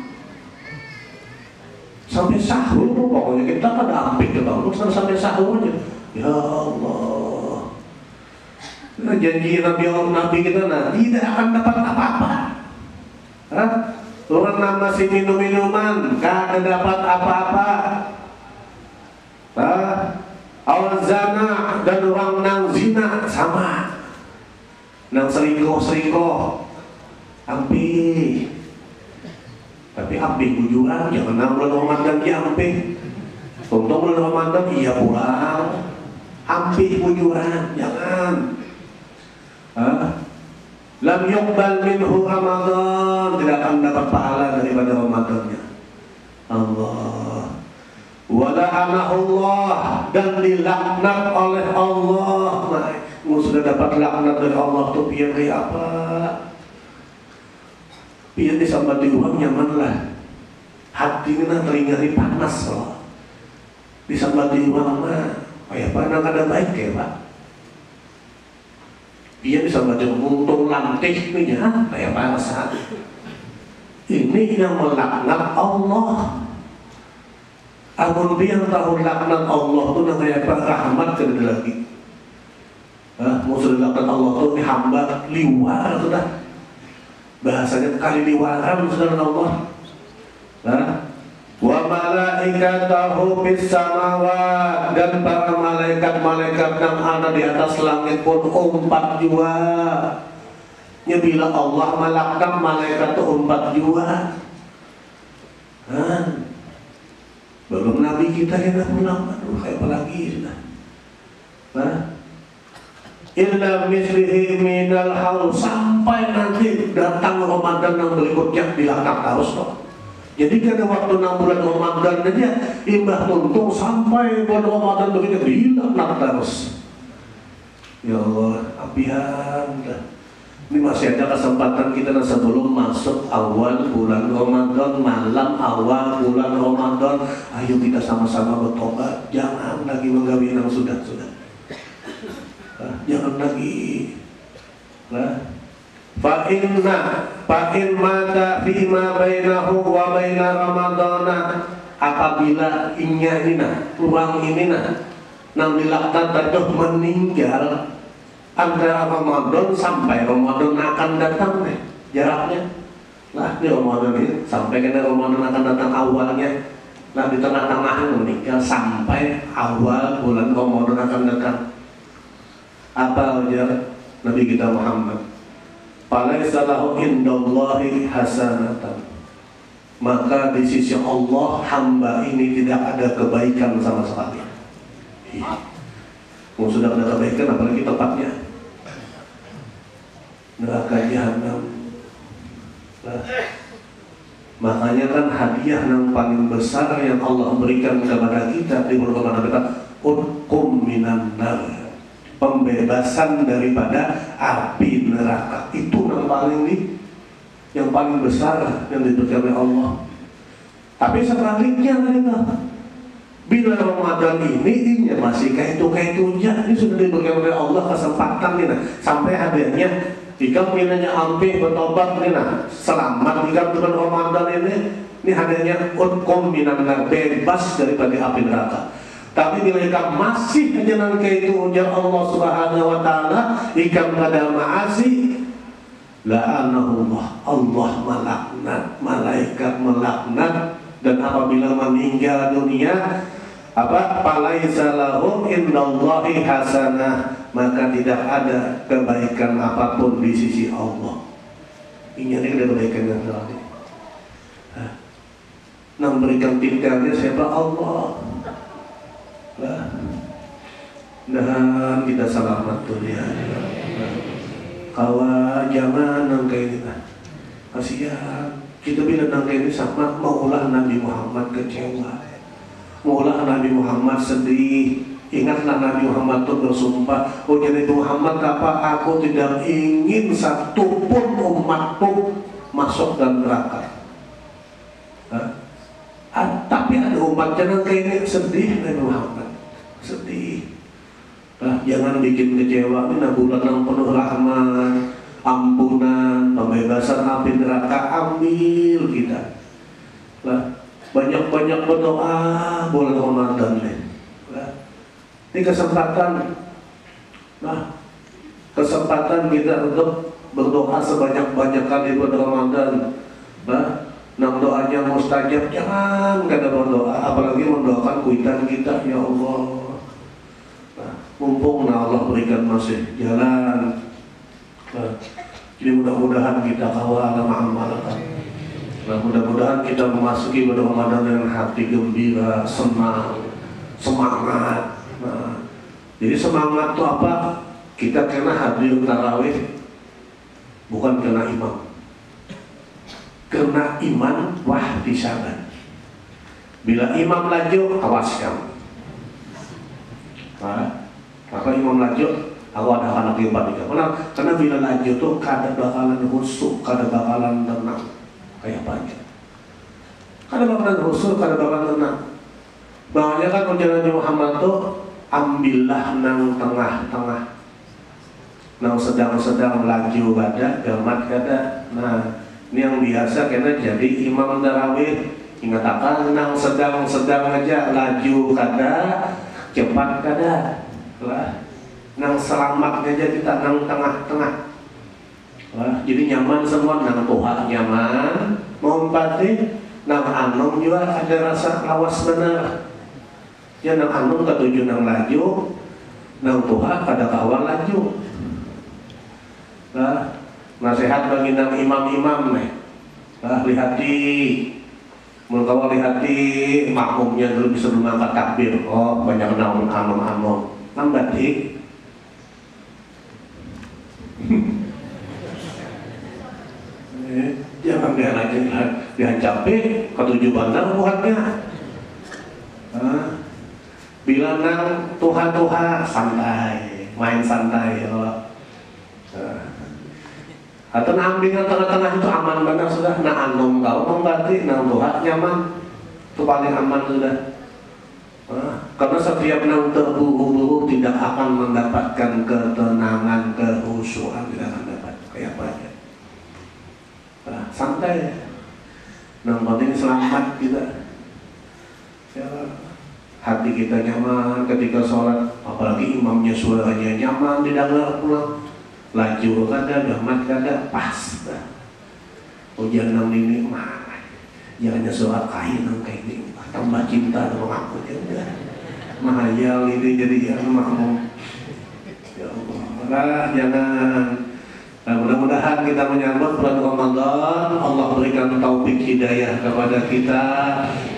sampai sahur, pokoknya kita kan ampik sampai sahur aja. Ya Allah, nah, janji Nabi kita tidak akan dapat apa-apa. Orang yang masih minum-minuman gak dapat apa-apa. Awal zina, dan orang nang zina sama. Nang selingkuh ampi, tapi ampi bujuan, jangan nang bulan Ramadan ki ampi. Untung bulan Ramadan iya pulang, ampi bujuan, jangan. Lam yuqbal minhu Ramadan, tidak akan dapat pahala daripada Ramadannya. Allah. Wala anahullah, dan dilaknat oleh Allah. Sudah dapat laknat dari Allah tuh biar kayak apa? Biar disambati uang nyaman lah. Hatinya teringari panas loh. Disambati uang mah kayak apa? Nang ada baik kayak Pak. Biar disambati untung lantih nih ya, kayak panas hati. Ini yang melaknat Allah. Amun dia tahu laknat Allah tuh nang kayak apa? Rahmat kada lagi. Musuh dilaknat Allah tuh ini hamba liwar sudah. Bahasanya kali liwaran sudah Allah. Wa malaikatahu bis samawat, dan para malaikat yang ada di atas langit pun umpat jua. Ya bila Allah melaknat malaikat tuh umpat jua. Belum Nabi kita yang pulang, aduh kayak apa lagi sudah. Illa mislihi minal haul, sampai nanti datang Ramadan yang berikutnya dilaknat terus kok. Jadi kada waktu 6 bulan Ramadan aja imbah tuntung sampai bulan Ramadan berikutnya dilaknat terus. Ya Allah, apian dah. Ini masih ada kesempatan kita sebelum masuk awal bulan Ramadan, malam awal bulan Ramadan. Ayo kita sama-sama bertobat. Jangan lagi menggawi yang sudah. Jangan lagi. Fa'in mata fima bainahu wa baina Ramadana. Apabila orang ini nang dilaknat atau meninggal antara Ramadan sampai Ramadan akan datang jaraknya. Nah di Ramadan ini sampai kena Ramadan akan datang awalnya. Nah di tengah-tengah meninggal sampai awal bulan Ramadan akan datang. Apa ujar Nabi kita Muhammad? Falaisa lahu indallahi hasanatan. Maka di sisi Allah hamba ini tidak ada kebaikan sama sekali. Mau sudah ada kebaikan apalagi tepatnya neraka jahanam. Makanya kan hadiah yang paling besar yang Allah berikan kepada kita di bulan Ramadan, utqum minan nar, pembebasan daripada api neraka. Itu yang paling besar yang diberikan oleh Allah. Tapi sebaliknya bila Ramadan ini masih kayak itu ini sudah diberikan oleh Allah kesempatan sampai adanya jika minanya ampi bertobat selamat jika bulan Ramadan ini adanya utqum minan nar, bebas daripada api neraka. Tapi bila ikan masih jangan kayak itu ujar Allah Subhanahu wa taala, ikan pada maasi la'anahullah, Allah melaknat, malaikat melaknat. Dan apabila meninggal dunia falaisa lahu indallahi hasanah, maka tidak ada kebaikan apapun di sisi Allah. Ini ada kebaikan yang terjadi. Nang berikan titahnya siapa? Allah. Dan kita selamat dunia. Kawa jangan nangkai ini kasihan kita bila nangkai ini sama maulah Nabi Muhammad kecewa, maulah Nabi Muhammad sedih. Ingatlah Nabi Muhammad itu bersumpah, oh jadi Muhammad aku tidak ingin satu pun umatku masuk dalam neraka. Tapi ada umat jangan kayak ini sedih. Nabi Muhammad sedih. Jangan bikin kecewa. Ini bulan yang penuh rahmat, ampunan, pembebasan api neraka. Ambil kita. Banyak-banyak berdoa bulan Ramadan nih. Ini kesempatan. Kesempatan kita untuk berdoa sebanyak-banyak kali bulan Ramadan. Nam doanya mustajab, jangan kada berdoa, apalagi mendoakan kuitan kita, ya Allah. Mumpung Allah berikan masih jalan. Jadi mudah-mudahan kita kawal amal-amal. Mudah-mudahan kita memasuki bulan Ramadan dengan hati gembira, senang, semangat. Jadi semangat itu apa? Kita kena hadir tarawih, bukan kena imam. Kena iman wahtisaban. Bila imam laju, awas kamu. Maka imam laju, aku ada anak yang panik. Karena bila laju tuh kada bakalan husuk, kada bakalan tenang kayak banyak. Kada bakalan husuk, kada bakalan tenang. Makanya kan perjalanan Muhammad tuh ambillah nang tengah-tengah, nang sedang-sedang laju kada, gamat kada. Nah, ini yang biasa karena jadi imam tarawih. Ingat akan nang sedang-sedang aja, laju kada, cepat kada. Nang selamat aja kita nang tengah-tengah. Jadi nyaman semua, nang Tuhan nyaman, mau empati, nang anom juga ada rasa awas benar. Ya nang anom ketujuh nang laju, nang Tuhan kada kawal laju. Nasihat bagi nang imam-imam nih. Lihat di kalau lihat di makmumnya dulu bisa mengangkat takbir. Oh banyak namun anom-anom. Lambat di jangan dihancapi ketujuh bandar buatnya. Bila nang Tuhan santai, main santai. Atau ambingan tengah-tengah itu aman benar sudah. Nah anom kau membati, nang buhat nyaman, itu paling aman sudah. Karena setiap nang terburu-buru tidak akan mendapatkan ketenangan, kehusuan, tidak akan dapat kayak apa aja. Santai, nang penting selamat kita. Ya, hati kita nyaman ketika sholat, apalagi imamnya suaranya nyaman didengar pulang. Laju kada, gamat kada, pas dah. Ujian nang ini mah, jangan suara kain nang kayak ini, tambah cinta sama aku ya. Mahayal ini jadi yang makmum. Ya Allah, jangan. Nah, mudah-mudahan kita menyambut bulan Ramadan, Allah berikan taufik hidayah kepada kita,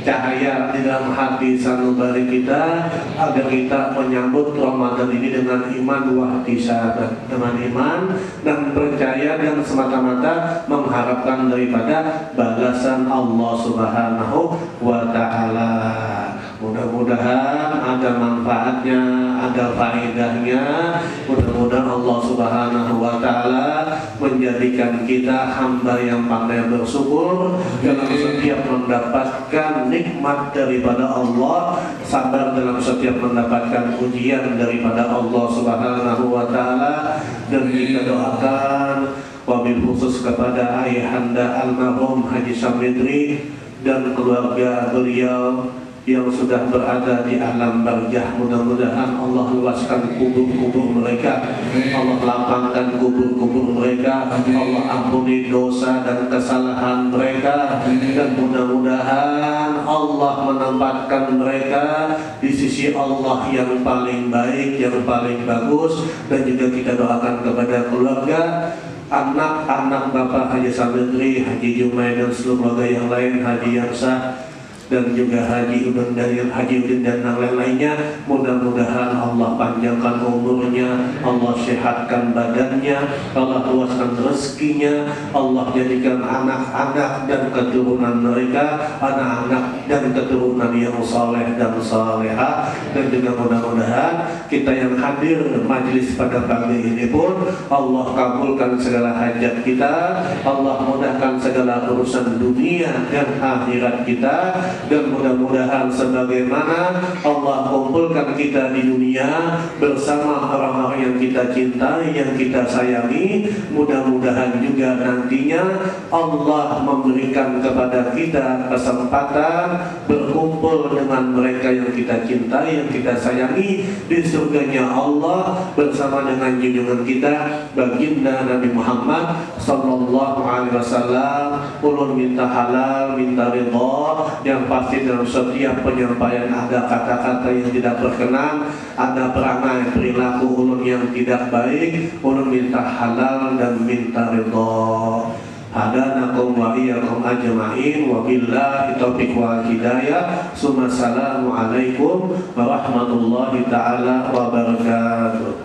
cahaya di dalam hati sanubari kita, agar kita menyambut Ramadan ini dengan iman wahtisaban, dengan iman dan percaya dan semata-mata mengharapkan daripada balasan Allah Subhanahu wa Ta'ala. Mudah-mudahan ada manfaatnya, ada faedahnya. Mudah-mudahan Allah Subhanahu wa Ta'ala menjadikan kita hamba yang pandai bersyukur dalam setiap mendapatkan nikmat daripada Allah, sabar dalam setiap mendapatkan ujian daripada Allah Subhanahu wa Ta'ala. Dan kita doakan wabil khusus kepada ayahanda almarhum Haji Samidri dan keluarga beliau yang sudah berada di alam barzah. Mudah-mudahan Allah luaskan kubur-kubur mereka, Allah lapangkan kubur-kubur mereka, Allah ampuni dosa dan kesalahan mereka, dan mudah-mudahan Allah menempatkan mereka di sisi Allah yang paling baik, yang paling bagus. Dan juga kita doakan kepada keluarga, anak-anak Bapak Haji Samidri, Haji Jumai dan seluruh keluarga yang lain, Haji Yarsah dan juga Haji Udin dan yang lain-lainnya. Mudah-mudahan Allah panjangkan umurnya, Allah sehatkan badannya, Allah luaskan rezekinya, Allah jadikan anak-anak dan keturunan mereka anak-anak dan keturunan yang saleh dan salehah. Dan juga mudah-mudahan kita yang hadir majelis pada pagi ini pun Allah kabulkan segala hajat kita, Allah mudahkan segala urusan dunia dan akhirat kita. Dan mudah-mudahan sebagaimana Allah kumpulkan kita di dunia bersama orang-orang yang kita cintai, yang kita sayangi, mudah-mudahan juga nantinya Allah memberikan kepada kita kesempatan berkumpul dengan mereka yang kita cintai, yang kita sayangi di surganya Allah bersama dengan junjungan kita baginda Nabi Muhammad sallallahu alaihi wasallam. Ulun minta halal, minta ridha, yang pasti dalam setiap penyampaian ada kata-kata yang tidak berkenan, ada perangai perilaku ulun yang tidak baik, ulun minta halal dan minta ridha. Hadanakum wa iyyakum ajma'in wa billahi taufiq wal hidayah. Assalamualaikum warahmatullahi taala wabarakatuh.